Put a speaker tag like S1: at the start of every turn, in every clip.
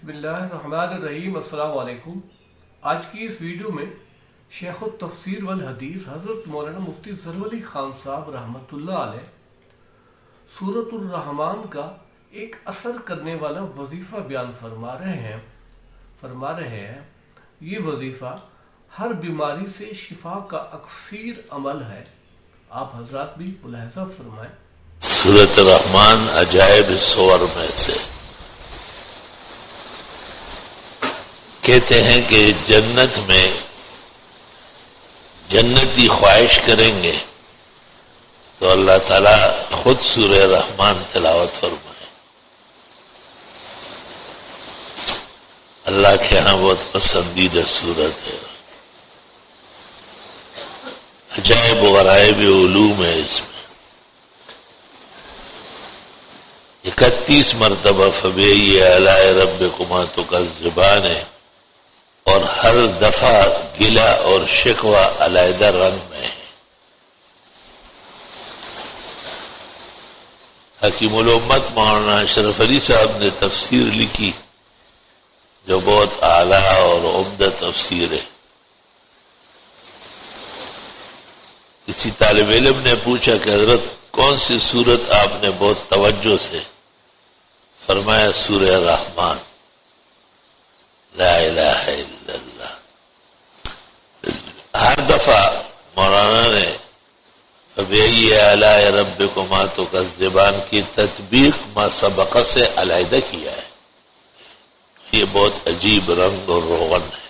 S1: بسم اللہ الرحمن الرحیم۔ السلام علیکم۔ آج کی اس ویڈیو میں شیخ التفسیر والحدیث حضرت مولانا مفتی ظفر علی خان صاحب رحمۃ اللہ علیہ سورۃ الرحمن کا ایک اثر کرنے والا وظیفہ بیان فرما رہے ہیں یہ وظیفہ ہر بیماری سے شفا کا اکثیر عمل ہے۔ آپ حضرات بھی ملاحظہ فرمائیں۔
S2: سورۃ الرحمن عجائب سور میں سے کہتے ہیں کہ جنت میں جنتی خواہش کریں گے تو اللہ تعالیٰ خود سورہ رحمان تلاوت فرمائے۔ اللہ کے ہاں بہت پسندیدہ سورت ہے، عجائب و غرائب علوم ہے۔ اس میں 31 مرتبہ فبأي آلاء ربكما تكذبان ہے، اور ہر دفعہ گلہ اور شکوہ علیحدہ رنگ میں ہے۔ حکیم الامت مولانا اشرف علی صاحب نے تفسیر لکھی جو بہت اعلیٰ اور عمدہ تفسیر ہے۔ کسی طالب علم نے پوچھا کہ حضرت کون سی سورت آپ نے بہت توجہ سے؟ فرمایا سورہ رحمان۔ لا الہ الا اللہ۔ ہر دفعہ مولانا نے فبأي آلاء ربكما تكذبان کی تطبیق ما سبق سے علیحدہ کیا ہے۔ یہ بہت عجیب رنگ اور روغن ہے۔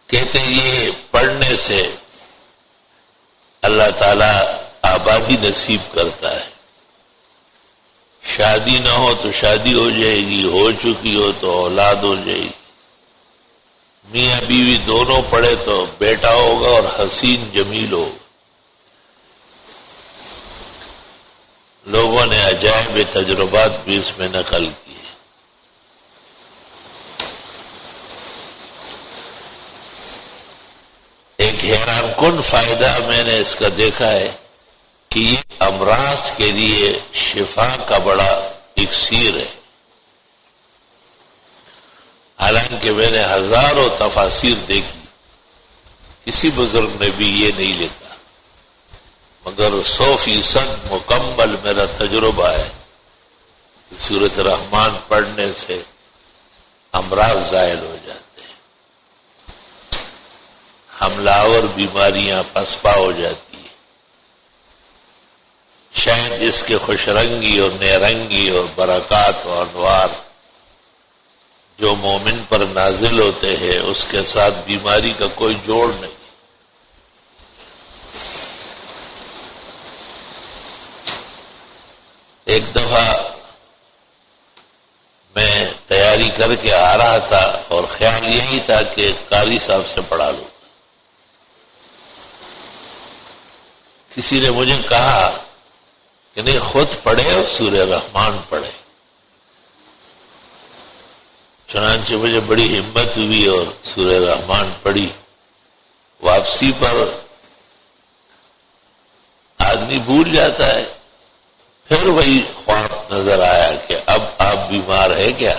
S2: کہتے ہیں یہ پڑھنے سے اللہ تعالی آبادی نصیب کرتا ہے۔ شادی نہ ہو تو شادی ہو جائے گی، ہو چکی ہو تو اولاد ہو جائے گی، میاں بیوی دونوں پڑھے تو بیٹا ہوگا اور حسین جمیل ہوگا۔ لوگوں نے عجائب تجربات بھی اس میں نقل کیے۔ ایک حیران کن فائدہ میں نے اس کا دیکھا ہے کہ یہ امراض کے لیے شفا کا بڑا اکسیر ہے۔ حالانکہ میں نے ہزاروں تفاسیر دیکھی، کسی بزرگ نے بھی یہ نہیں لکھا، مگر 100% مکمل میرا تجربہ ہے کہ سورۃ رحمان پڑھنے سے امراض زائل ہو جاتے ہیں، حملہ آور بیماریاں پسپا ہو جاتی ہیں۔ شاید اس کے خوش رنگی اور نیرنگی اور برکات و انوار جو مومن پر نازل ہوتے ہیں اس کے ساتھ بیماری کا کوئی جوڑ نہیں۔ ایک دفعہ میں تیاری کر کے آ رہا تھا اور خیال یہی تھا کہ قاری صاحب سے پڑھا لوں۔ کسی نے مجھے کہا کہ نہیں خود پڑھے اور سورہ رحمان پڑھے۔ چنانچہ مجھے بڑی ہمت ہوئی اور سورہ رحمان پڑھی۔ واپسی پر آدمی بھول جاتا ہے، پھر وہی خواب نظر آیا کہ اب آپ بیمار ہے کیا؟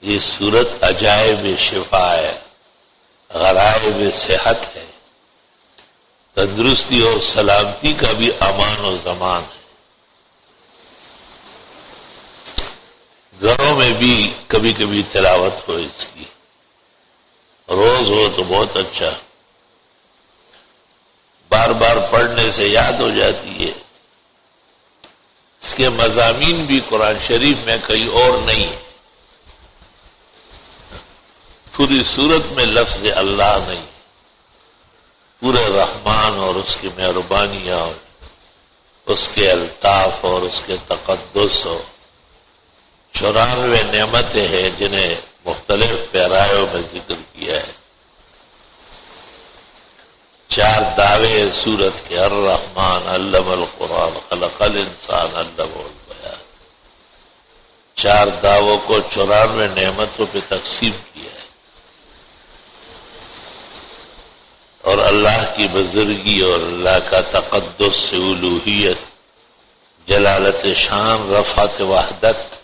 S2: یہ سورت عجائب شفا ہے، غرائب صحت ہے، تندرستی اور سلامتی کا بھی امان و ضمان ہے۔ گھروں میں بھی کبھی کبھی تلاوت ہو اس کی، روز ہو تو بہت اچھا، بار بار پڑھنے سے یاد ہو جاتی ہے۔ اس کے مضامین بھی قرآن شریف میں کہیں اور نہیں ہے، پوری سورت میں لفظ اللہ نہیں، پورے رحمان اور اس کی مہربانیاں اور اس کے الطاف اور اس کے تقدس اور 94 نعمتیں ہیں جنہیں مختلف پیرایوں میں ذکر کیا ہے۔ 4 دعوے سورت کے، الرحمن علم القرآن خلق الانسان علمہ البیان، 4 دعووں کو 94 نعمتوں پہ تقسیم کیا ہے، اور اللہ کی بزرگی اور اللہ کا تقدس سے الوہیت جلالت شان، رفعت وحدت،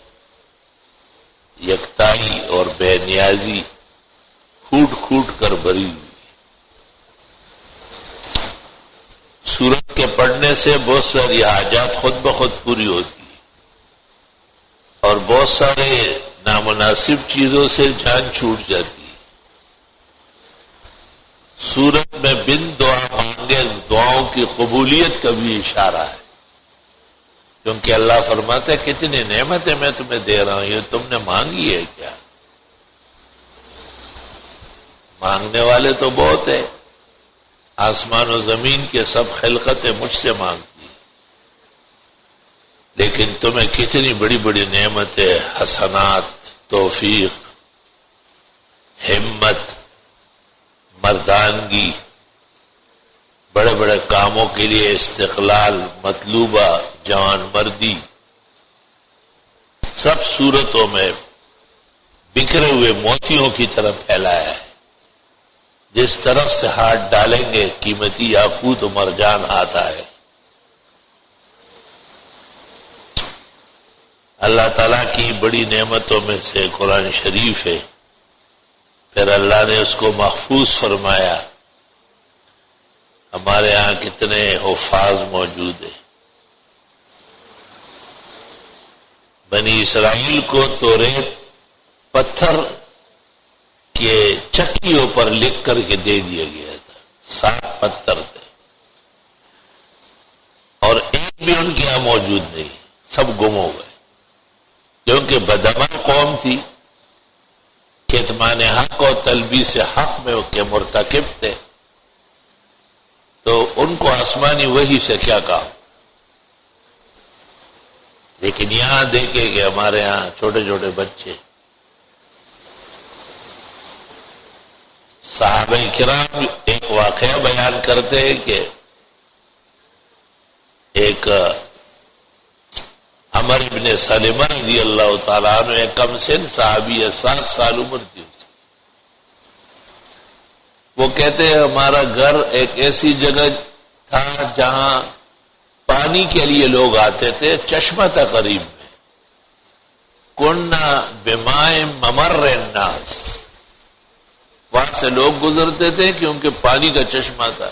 S2: یکتائی اور بے نیازی کھوٹ کھوٹ کر بھری ہوئی۔ سورت کے پڑھنے سے بہت ساری حاجات خود بخود پوری ہوتی ہے اور بہت سارے نامناسب چیزوں سے جان چھوٹ جاتی ہے۔ سورت میں بن دعا مانگے دعاؤں کی قبولیت کا بھی اشارہ ہے، کیونکہ اللہ فرماتا ہے کتنی نعمتیں میں تمہیں دے رہا ہوں، یہ تم نے مانگی ہے کیا؟ مانگنے والے تو بہت ہیں، آسمان و زمین کے سب خلقتیں مجھ سے مانگتی، لیکن تمہیں کتنی بڑی بڑی نعمتیں، حسنات، توفیق، ہمت، مردانگی، بڑے بڑے کاموں کے لیے استقلال، مطلوبہ جوان مردی، سب صورتوں میں بکھرے ہوئے موتیوں کی طرح پھیلایا ہے۔ جس طرف سے ہاتھ ڈالیں گے قیمتی یاقوت و مرجان آتا ہے۔ اللہ تعالیٰ کی بڑی نعمتوں میں سے قرآن شریف ہے، پھر اللہ نے اس کو محفوظ فرمایا۔ ہمارے ہاں کتنے حفاظ موجود ہیں۔ بنی اسرائیل کو توریت پتھر کے چکیوں پر لکھ کر کے دے دیا گیا تھا، 7 پتھر تھے اور ایک بھی ان کے یہاں موجود نہیں، سب گم ہو گئے، کیونکہ بدعمل قوم تھی، کتمان حق اور تلبیس حق میں کے مرتکب تھے، تو ان کو آسمانی وحی سے کیا کام۔ لیکن یہاں دیکھے کہ ہمارے یہاں چھوٹے چھوٹے بچے، صحابہ کرام ایک واقعہ بیان کرتے ہیں کہ ایک عمر بن سلمہ رضی اللہ تعالیٰ عنہ ایک کم سن صحابی ہے، 7 سال عمر تھی، وہ کہتے ہیں ہمارا گھر ایک ایسی جگہ تھا جہاں پانی کے لیے لوگ آتے تھے، چشمہ تھا قریب میں، کننا بماء ممر الناس، وہاں سے لوگ گزرتے تھے کیونکہ پانی کا چشمہ تھا،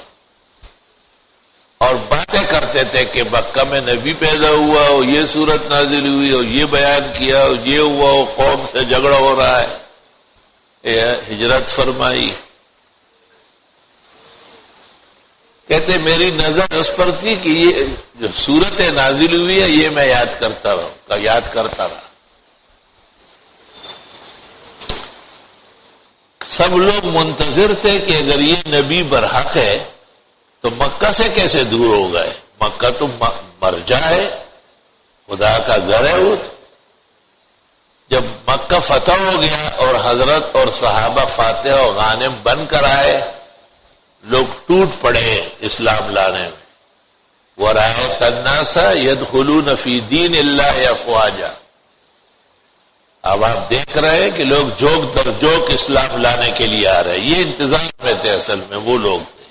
S2: اور باتیں کرتے تھے کہ مکہ میں نبی پیدا ہوا ہو، یہ صورت نازل ہوئی ہو، یہ بیان کیا ہو، یہ ہوا ہو، قوم سے جھگڑا ہو رہا ہے، ہجرت فرمائی۔ کہتے میری نظر اس پر تھی کہ یہ جو صورت نازل ہوئی ہے یہ میں یاد کرتا رہا۔ سب لوگ منتظر تھے کہ اگر یہ نبی برحق ہے تو مکہ سے کیسے دور ہو گئے، مکہ تو مرجع ہے، خدا کا گھر ہے۔ وہ جب مکہ فتح ہو گیا اور حضرت اور صحابہ فاتح و غانم بن کر آئے، لوگ ٹوٹ پڑے اسلام لانے میں۔ وَرَأَيْتَ النَّاسَ يَدْخُلُونَ فِي دِينِ اللَّهِ أَفْوَاجًا، اب آپ دیکھ رہے ہیں کہ لوگ جوک در جوک اسلام لانے کے لیے آ رہے ہیں۔ یہ انتظار میں تھے، اصل میں وہ لوگ تھے،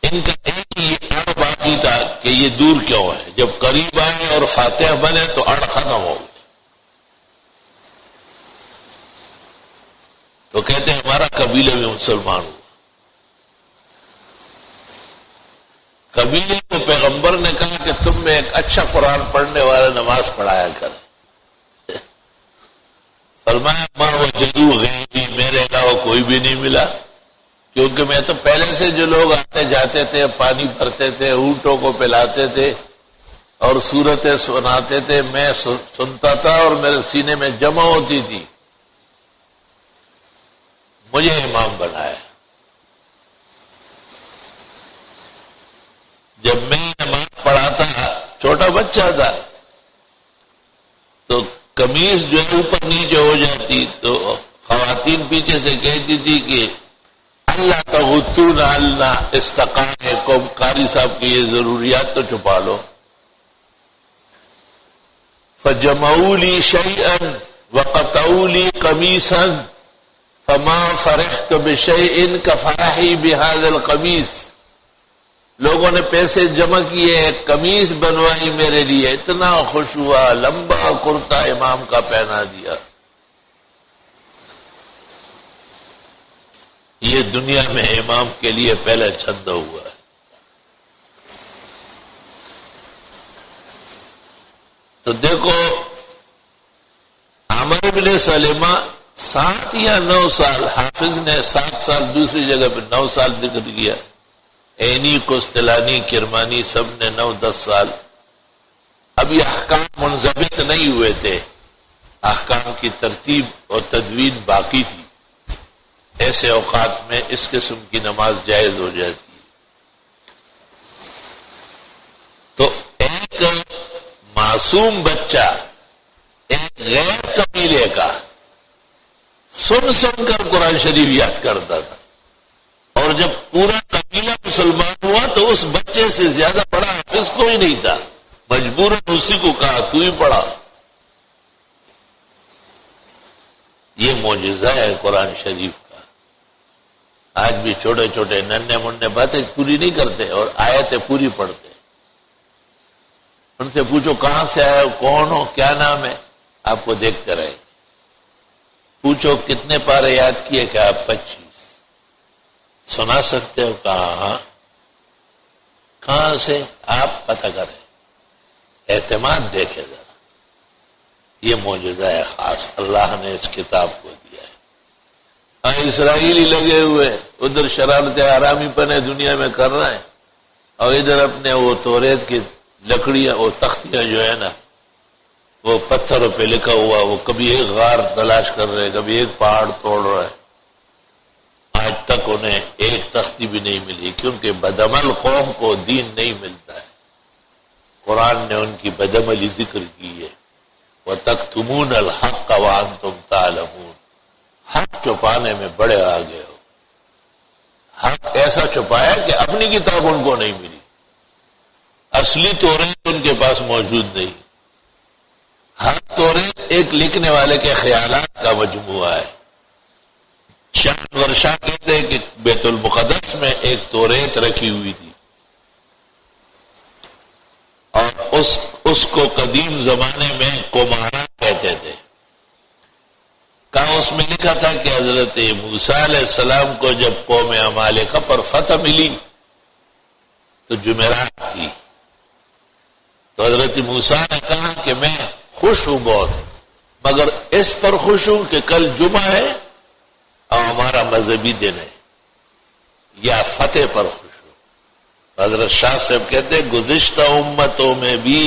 S2: ان کا ایک ہی اڑ باقی تھا کہ یہ دور کیوں ہے، جب قریب آئے اور فاتح بنے تو اڑ ختم ہو گئے۔ تو کہتے ہیں ہمارا قبیلہ بھی مسلمان ہوا۔ قبیلے کو پیغمبر نے کہا کہ تم میں ایک اچھا قرآن پڑھنے والا نماز پڑھایا کر۔ فرمایا ماں وجدوا غیری، میرے علاوہ کوئی بھی نہیں ملا، کیونکہ میں تو پہلے سے جو لوگ آتے جاتے تھے، پانی بھرتے تھے، اونٹوں کو پلاتے تھے اور سورتیں سناتے تھے، میں سنتا تھا اور میرے سینے میں جمع ہوتی تھی، مجھے امام بنایا۔ جب میں نماز پڑھاتا چھوٹا بچہ تھا تو قمیض جو ہے اوپر نیچے ہو جاتی، تو خواتین پیچھے سے کہتی تھی کہ اللہ تغطون عنا استقامکم، قاری صاحب کی یہ ضروریات تو چھپا لو۔ فجمعوا لی شیئا وقطعوا لی قمیصا فما فرحت بشیء کفرحی بهذا القمیص، لوگوں نے پیسے جمع کیے، ایک قمیص بنوائی میرے لیے، اتنا خوش ہوا، لمبا کرتا امام کا پہنا دیا۔ یہ دنیا میں امام کے لیے پہلا چندہ ہوا ہے۔ تو دیکھو عمر بن سلمہ 7 یا 9 سال، حافظ نے 7 سال، دوسری جگہ پہ 9 سال ذکر کیا، عینی، قسطلانی، کرمانی سب نے 9-10 سال۔ اب یہ احکام منضبط نہیں ہوئے تھے، احکام کی ترتیب اور تدوین باقی تھی، ایسے اوقات میں اس قسم کی نماز جائز ہو جاتی ہے۔ تو ایک معصوم بچہ ایک غیر قبیلے کا سن کر قرآن شریف یاد کرتا تھا، اور جب پورا قبیلہ مسلمان ہوا تو اس بچے سے زیادہ بڑا حافظ کوئی نہیں تھا، مجبوراً اسی کو کہا تو ہی پڑھا۔ یہ معجزہ ہے قرآن شریف کا۔ آج بھی چھوٹے چھوٹے ننھے منھے باتیں پوری نہیں کرتے اور آیتیں پوری پڑھتے، ان سے پوچھو کہاں سے آئے ہو، کون ہو، کیا نام ہے، آپ کو دیکھتے رہے۔ پوچھو کتنے پارے یاد کیے کہ آپ 25 سنا سکتے ہو، کہاں، کہاں سے، آپ پتہ کریں، اعتماد دیکھے ذرا۔ یہ معجزہ ہے خاص، اللہ نے اس کتاب کو دیا ہے۔ ہاں اسرائیلی لگے ہوئے ادھر شرارت حرامی پنے دنیا میں کر رہے ہیں، اور ادھر اپنے وہ توریت کی لکڑیاں، وہ تختیاں جو ہے نا، وہ پتھروں پہ لکھا ہوا، وہ کبھی ایک غار تلاش کر رہے، کبھی ایک پہاڑ توڑ رہے۔ آج تک انہیں ایک تختی بھی نہیں ملی، کیونکہ بدعمل قوم کو دین نہیں ملتا ہے۔ قرآن نے ان کی بدعملی ذکر کی ہے، وَتَكْتُمُونَ الْحَقَّ وَأَنْتُمْ تَعْلَمُونَ۔ حق چھپانے میں بڑے آگے ہو۔ حق ایسا چھپایا کہ اپنی کتاب ان کو نہیں ملی، اصلی توریت ان کے پاس موجود نہیں۔ ہر توریت ایک لکھنے والے کے خیالات کا مجموعہ ہے۔ شاہ ورشاہ کہتے ہیں کہ بیت المقدس میں ایک توریت رکھی ہوئی تھی، اور اس کو قدیم زمانے میں قمارا کہتے تھے۔ کہا اس میں لکھا تھا کہ حضرت موسیٰ علیہ السلام کو جب قوم عمالقہ پر فتح ملی تو جمعرات تھی، تو حضرت موسیٰ نے کہا کہ میں خوش ہوں بہت، مگر اس پر خوش ہوں کہ کل جمعہ ہے اور ہمارا مذہبی دن ہے، یا فتح پر خوش ہوں۔ حضرت شاہ صاحب کہتے ہیں گزشتہ امتوں میں بھی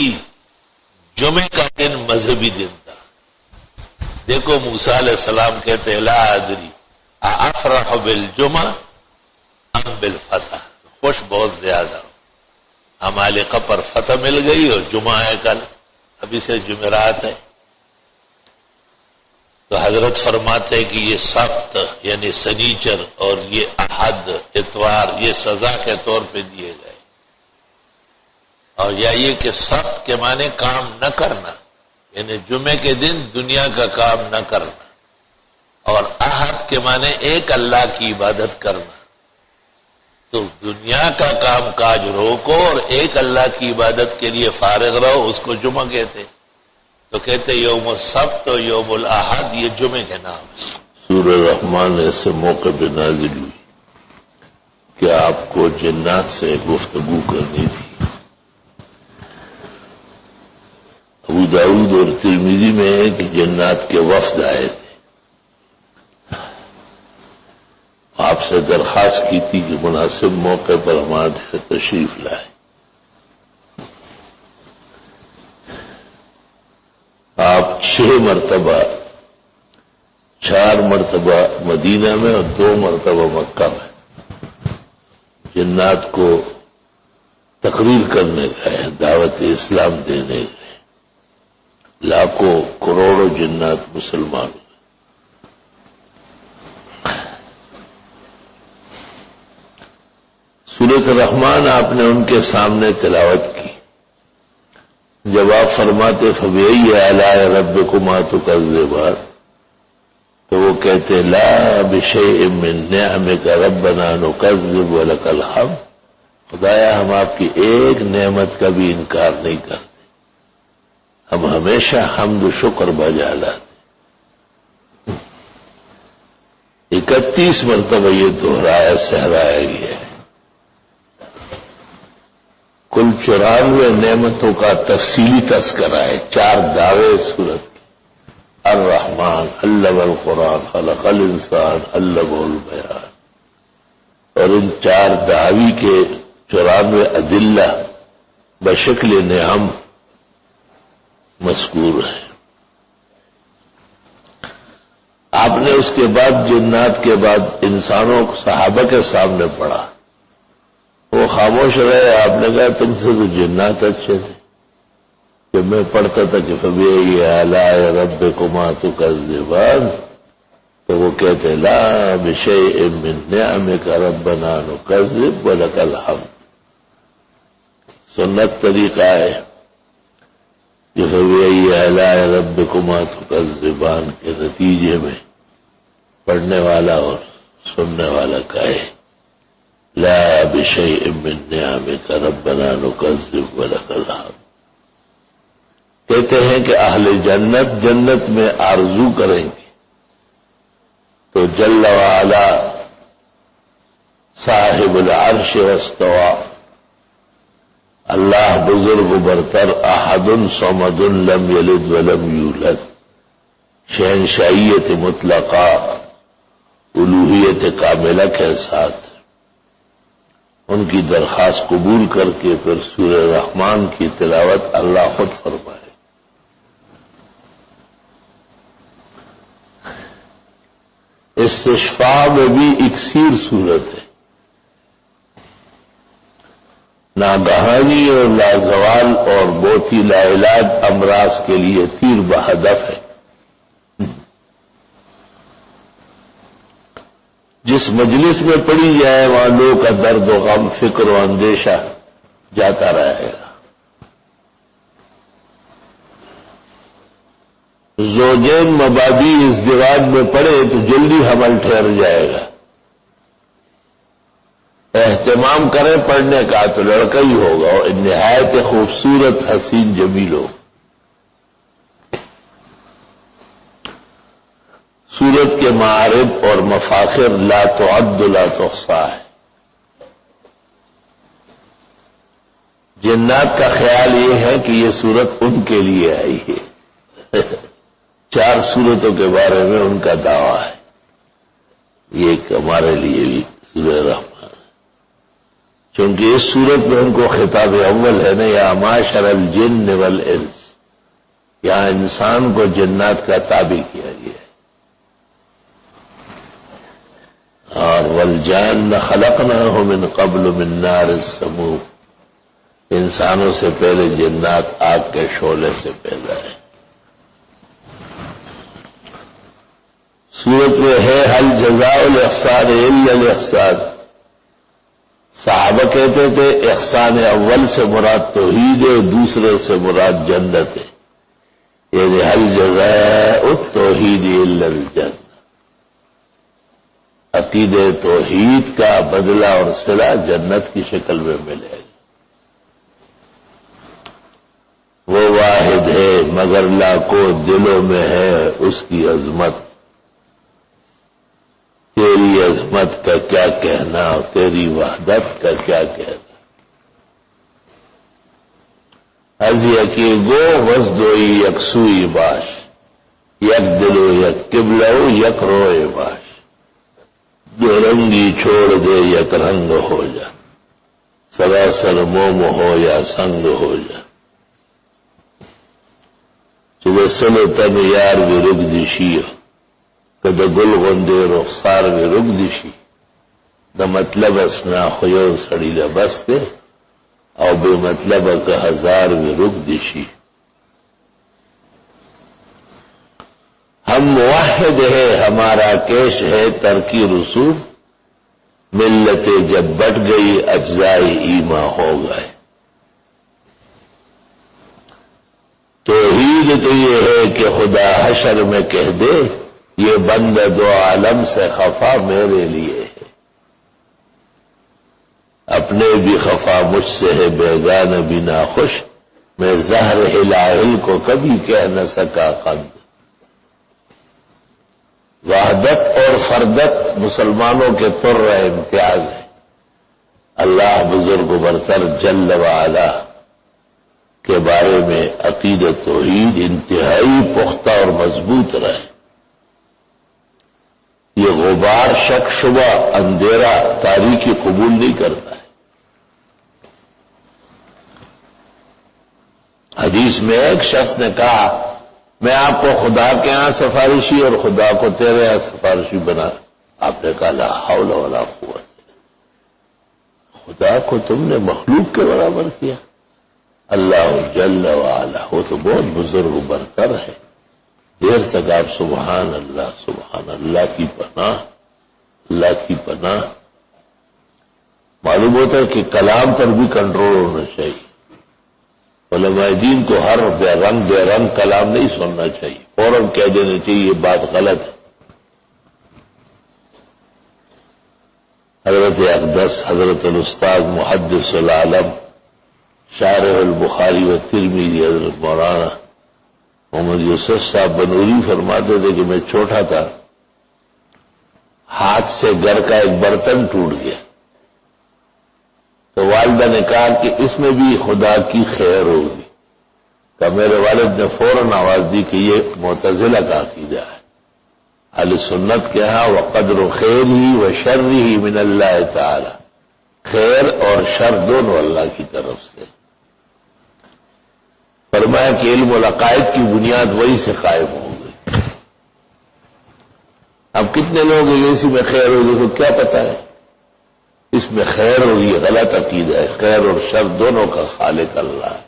S2: جمعے کا دن مذہبی دن تھا۔ دیکھو موسیٰ علیہ السلام کہتے ہیں لا ادری افرح بالجمعہ ام بالفتح، خوش بہت زیادہ ہوں، عمالقہ پر فتح مل گئی اور جمعہ ہے کل، ابھی سے جمعرات ہے۔ تو حضرت فرماتے ہیں کہ یہ سبت یعنی سنیچر اور یہ احد اتوار یہ سزا کے طور پہ دیے گئے، اور یا یہ کہ سبت کے معنی کام نہ کرنا، یعنی جمعے کے دن دنیا کا کام نہ کرنا، اور احد کے معنی ایک اللہ کی عبادت کرنا۔ تو دنیا کا کام کاج روکو اور ایک اللہ کی عبادت کے لیے فارغ رہو، اس کو جمعہ کہتے۔ تو کہتے یوم السبت و یوم الاحد یہ جمعے کے نام ہیں۔
S3: سورہ رحمان ایسے موقع پہ نازل ہوئی کہ آپ کو جنات سے گفتگو کرنی تھی۔ ابو داؤد اور ترمذی میں ہے کہ جنات کے وفد آئے تھے، آپ سے درخواست کی تھی کہ مناسب موقع پر ہمارے تشریف لائے۔ آپ 6 مرتبہ، 4 مرتبہ مدینہ میں اور 2 مرتبہ مکہ میں جنات کو تقریر کرنے گئے، دعوت اسلام دینے گئے۔ لاکھوں کروڑوں جنات مسلمان ہوئے۔ سورۃ الرحمن آپ نے ان کے سامنے تلاوت کی۔ جب آپ فرماتے فَبِأَيِّ آلَاءِ رَبِّكُمَا تُكَذِّبَانِ، تو وہ کہتے لا بِشَيْءٍ مِّن نِّعَمِكَ رَبَّنَا نُكَذِّبُ وَلَكَ الْحَمْدُ خدایا ہم آپ کی ایک نعمت کا بھی انکار نہیں کرتے، ہم ہمیشہ حمد و شکر بجا لاتے۔ 31 مرتبہ یہ دہرایا سہرایا گیا ہے۔ کل 94 نعمتوں کا تفصیلی تذکرہ ہے، 4 دعوے سورت کے، الرحمن، علم القرآن، خلق الانسان، علمہ البیان، اور ان 4 دعوی کے 94 ادلہ بشکل نعم مذکور ہیں۔ آپ نے اس کے بعد جنات کے بعد انسانوں کو صحابہ کے سامنے پڑھا، وہ خاموش رہے۔ آپ نے کہا تم سے تو جنات اچھے تھے۔ جب میں پڑھتا تھا کہ فبأي آلاء ربكما تكذبان، تو وہ کہتے لا بشيء من نعمك ربنا نكذب ولك الحمد۔ سنت طریقہ ہے کہ فبأي آلاء ربكما تكذبان کے نتیجے میں پڑھنے والا اور سننے والا کہے لا بشيء من نعمك ربنا نكذب ولك الحمد۔ کہتے ہیں کہ اہل جنت جنت میں آرزو کریں گے تو جل وعلا صاحب العرش واستوى، اللہ بزرگ برتر، احد صمد لم یلد ولم یولد، شہنشاہیت مطلقہ، الوہیت کاملہ کے ساتھ ان کی درخواست قبول کر کے پھر سورہ رحمان کی تلاوت اللہ خود فرمائے۔ استشفاء میں بھی اکسیر صورت ہے، ناگہانی اور لازوال اور بہت ہی لاعلاج امراض کے لیے تیر بہدف ہے۔ جس مجلس میں پڑھی جائے وہاں لوگوں کا درد و غم، فکر و اندیشہ جاتا رہے گا۔ زوجین مبادی ازدواج میں پڑے تو جلدی حمل ٹھہر جائے گا۔ اہتمام کریں پڑھنے کا تو لڑکا ہی ہوگا اور نہایت خوبصورت حسین جمیل ہو۔ سورت کے معارف اور مفاخر لا تعد لا تحصى ہے۔ جنات کا خیال یہ ہے کہ یہ سورت ان کے لیے آئی ہے۔ 4 سورتوں کے بارے میں ان کا دعویٰ ہے، یہ ایک ہمارے لیے بھی سورہ رحمان ہے، چونکہ اس سورت میں ان کو خطاب اول ہے نا، یا معاشر الجن والانس، یہاں انسان کو جنات کا تابع کیا گیا ہے۔ اور والجان خلقناه من قبل من نار السموم، انسانوں سے پہلے جنات آگ کے شعلے سے پیدا ہے۔ سورت میں ہے هل جزاء الاحسان الا الاحسان۔ صحابہ کہتے تھے احسان اول سے مراد توحید ہے، دوسرے سے مراد جنت ہے، یعنی هل جزاء التوحید الا الجنہ، عقید توحید کا بدلہ اور صلہ جنت کی شکل میں ملے گا۔ وہ واحد ہے مگر لاکھوں دلوں میں ہے اس کی عظمت، تیری عظمت کا کیا کہنا اور تیری وحدت کا کیا کہنا۔ از یکی گو وزدوئی یکسوئی باش، یک دلو یک قبلو یک روئے باش، دو رنگی چھوڑ دے یک رنگ ہو جا، سراسر موم ہو یا سنگ ہو جا۔ چلے سلو تن یار بھی رک دیشی کہ دا گل غندے رخسار بھی رک دیشی، دا مطلب اسنا خیو سڑی لبستے اور بے مطلب کا 1000 بھی رک دیشی۔ ہم موحد ہے ہمارا کیش ہے ترکی رسوم، ملتیں جب بٹ گئی اجزائے ایما ہو گئے۔ توحید تو یہ ہے کہ خدا حشر میں کہہ دے یہ بندہ 2 عالم سے خفا میرے لیے ہے۔ اپنے بھی خفا مجھ سے ہے بیگانہ بھی ناخوش، میں زہر ہلاہل کو کبھی کہہ نہ سکا قد۔ وحدت اور فردت مسلمانوں کے طر امتیاز ہے۔ اللہ بزرگ و برتر جل وعلا کے بارے میں عقیدت توحید انتہائی پختہ اور مضبوط رہے۔ یہ غبار، شک، شبہ، اندھیرا، تاریکی قبول نہیں کرتا ہے۔ حدیث میں ایک شخص نے کہا میں آپ کو خدا کے ہاں سفارشی اور خدا کو تیرے ہاں سفارشی بنا۔ آپ نے کہا لا حول ولا قوت، خدا کو تم نے مخلوق کے برابر کیا؟ اللہ جل وعلا وہ تو بہت بزرگ برتر ہے۔ دیر تک آپ سبحان اللہ کی پناہ، اللہ کی پناہ۔ معلوم ہوتا ہے کہ کلام پر بھی کنٹرول ہونا چاہیے۔ علماء دین کو ہر بے رنگ کلام نہیں سننا چاہیے، فوراً کہہ دینا چاہیے یہ بات غلط ہے۔ حضرت اقدس حضرت الاستاذ محدث العالم شارح البخاری و ترمذی حضرت مولانا محمد یوسف صاحب بنوری فرماتے تھے کہ میں چھوٹا تھا، ہاتھ سے گھر کا ایک برتن ٹوٹ گیا تو والدہ نے کہا کہ اس میں بھی خدا کی خیر ہوگی۔ تو میرے والد نے فوراً آواز دی کہ یہ معتزلہ کا عقیدہ ہے۔ اہل سنت کے ہاں وقدر خیر ہی و شر ہی من اللہ تعالی، خیر اور شر دونوں اللہ کی طرف سے۔ فرمایا کہ علم العقائد کی بنیاد وہی سے قائم ہو گئی۔ اب کتنے لوگ ہیں اسی میں خیر ہوگی تو کیا پتا ہے اس میں خیر ہوگی، یہ غلط عقیدہ ہے۔ خیر اور شر دونوں کا خالق اللہ ہے۔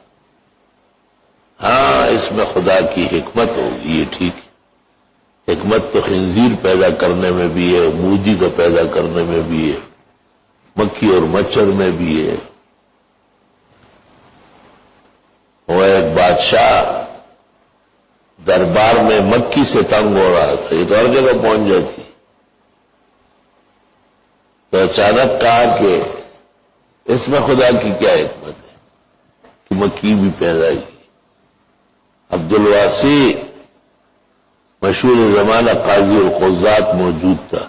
S3: ہاں اس میں خدا کی حکمت ہوگی، یہ ٹھیک ہے۔ حکمت تو خنزیر پیدا کرنے میں بھی ہے، موجی کو پیدا کرنے میں بھی ہے، مکھی اور مچھر میں بھی ہے۔ وہ ایک بادشاہ دربار میں مکھی سے تنگ ہو رہا تھا، یہ تو ہر جگہ پہنچ جاتی، تو اچانک کہا کہ اس میں خدا کی کیا حکمت ہے کہ مکھی بھی پیدا کی۔ عبد الواسی مشہور زمانہ قاضی القضات موجود تھا،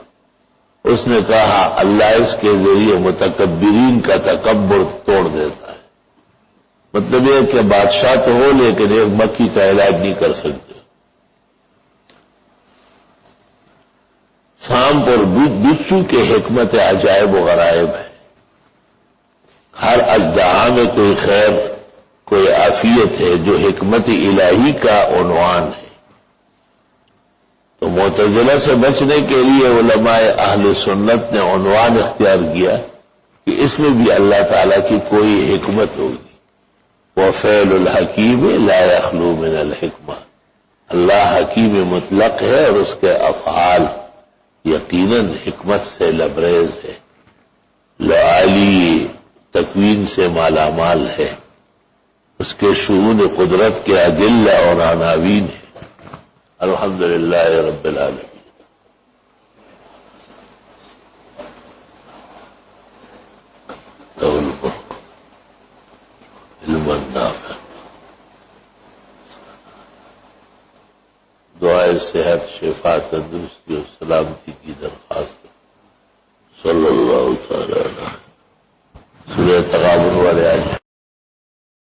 S3: اس نے کہا اللہ اس کے ذریعے متکبرین کا تکبر توڑ دیتا ہے۔ مطلب یہ کہ بادشاہ تو ہو لیکن ایک مکھی کا علاج نہیں کر سکتے۔ سانپ اور بچھو کے حکمت عجائب و غرائب ہے۔ ہر اژدہا میں کوئی خیر، کوئی عافیت ہے جو حکمت الہی کا عنوان ہے۔ تو معتزلہ سے بچنے کے لیے علماء اہل سنت نے عنوان اختیار کیا کہ اس میں بھی اللہ تعالی کی کوئی حکمت ہوگی۔ وفعل الحکیم لا یخلو من الحکمہ، اللہ حکیم مطلق ہے اور اس کے افعال یقیناً حکمت سے لبریز ہے، لعلی تکوین سے مالا مال ہے، اس کے شؤون قدرت کے ادلہ اور عناوین ہے۔ الحمدللہ رب العالمین۔ علم نافع، دعائے صحت، شفا، تندرستی اور سلامتی کی درخواست۔ صلی اللہ تعالی علیہ سورہ تغابن والے آج